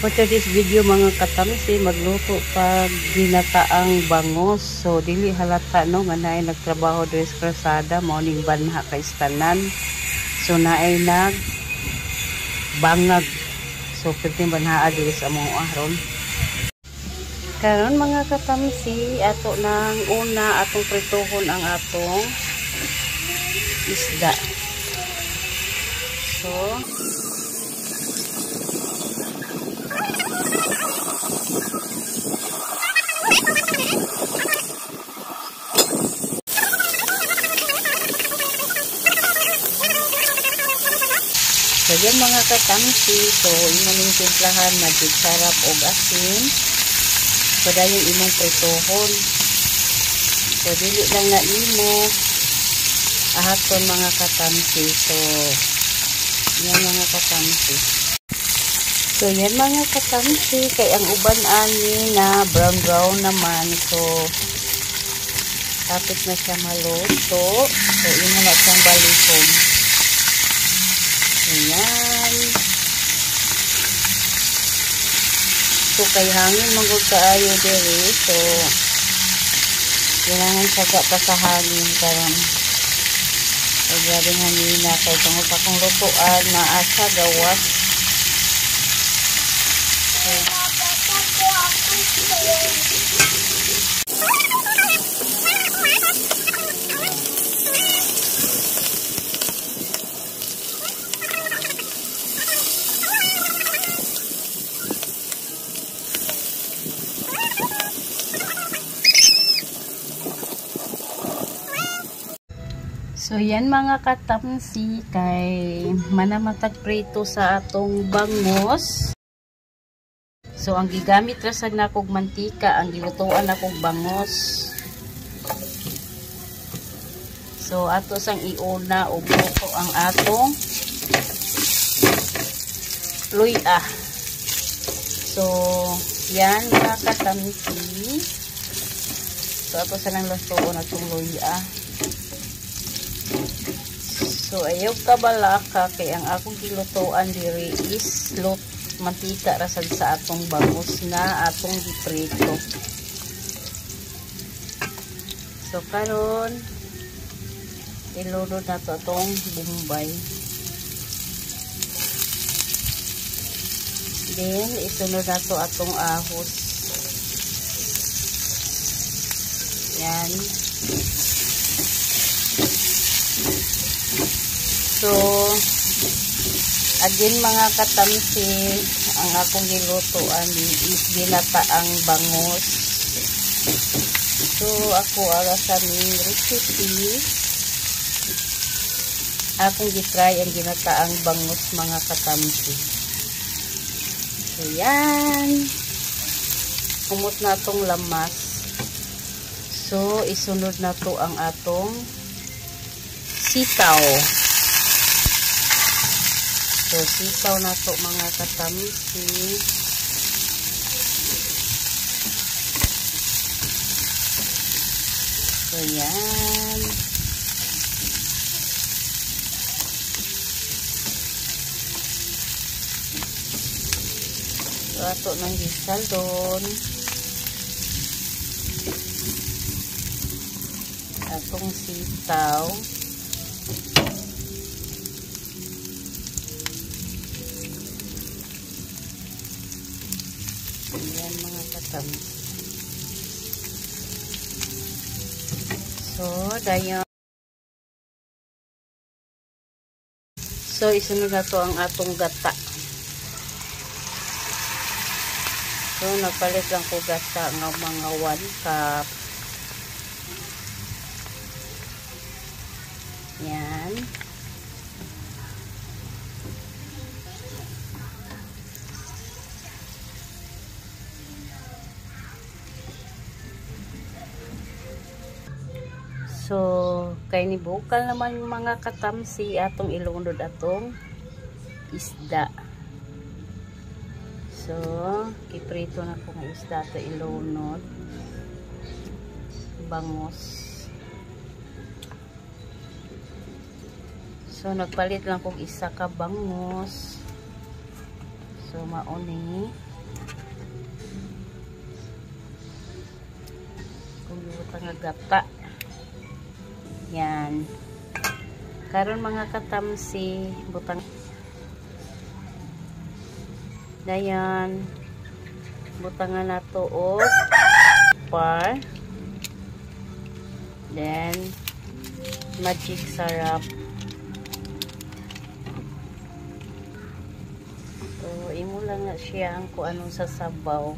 For today's video mga katamsi, magluto pag ginataang bangos. So dili halata no nga naay nagtrabaho diri sa krasada, morning banha kay istanan. So naay nag bangag. So perting banha diri sa among aron. Karon mga katamsi, ato nang una atong prituhon ang atong isda. So yan mga katamsi, so imong timplahan magic sarap og asin. So dayon imong pritohon. So dili lang na imo ahaton mga katamsi. So yan mga katamsi. So yan mga katamsi, kay ang uban ani na brown naman. So tapos na siya maluto. So imo na siyang balikom. Ayan. So kay hangin manggod kaayo diri. So kailangan saga pa sa hangin karon. Ay grabing hangina kay tungod pa kung lutuan na asa gawas. So yan mga katamsi, kay manamatag prito sa atong bangos. So ang gigamit ra sad nakog mantika, ang gilutuan nakog bangos. So ato sang iuna og luto ang atong luya. So yan mga katamsi. So ato sa nang lutuon atong luya. So ayaw kabalaka kay ang akong gilutuan diri is mantika rasad sa atong bangos na atong giprito. So karon ilunod na to atong bombay. Then isunod na to atong ahos. Yan. So, again mga katamsi, ang akong gilutoan is ginataang bangos. So, ako ara sa aming recipe, akong gitry ang ginataang bangos mga katamsi. So, yan. Umot na itong lamas. So, isunod na to ang atong sitaw. So, sitaw na to mga katamsi. So, yan. So, ato nang gisal doon. Atong sitaw. Ayan mga katamsi. So, dayon. So, isunod na to ang atong gata. So, nagpalit lang ko gata ng mga 1 cup. Yan. So, kay ni bukal naman yung mga katamsi atong ilunod atong isda. So, kiprito na ko ng isda to ilunod. Bangos. So nagpalit lang kog isa ka bangos. So mauni Kung butang nga gata. Yan. Karon mga katamsi, butang dayan. Butangan na to og par. Then magic syrup. So, imo lang na siya ang kung anong sasabaw.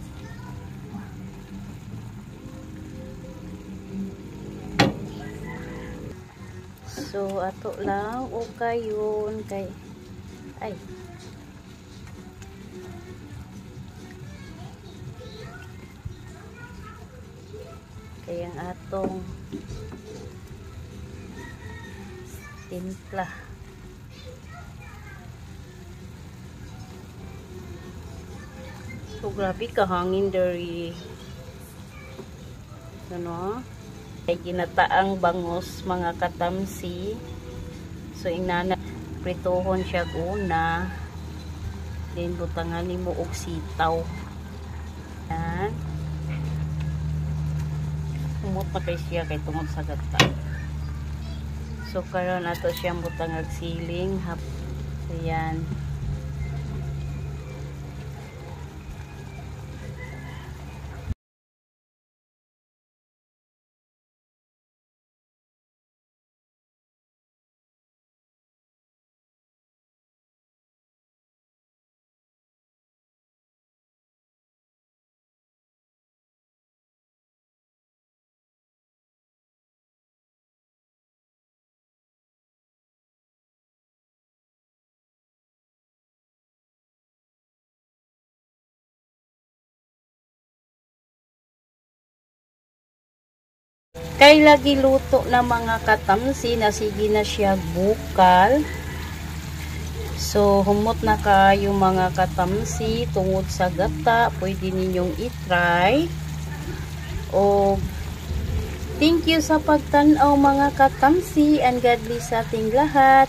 So, ato lang o kayon kay ay kayang atong timpla. So, grabe kahangin dari. Ano? Ay ginataang bangus mga katamsi. So, inana pritohon siya una. Then, butangan mo og sitaw. Yan. Umot na kay siya kay tungod sa gata. So, karon ato siyang butang siling. So, yan. Kay lagi luto na mga katamsi na sige na siya bukal. So, humot na kayo mga katamsi tungod sa gata. Pwede ninyong itry. O, thank you sa pagtanaw mga katamsi and God bless sa ating lahat.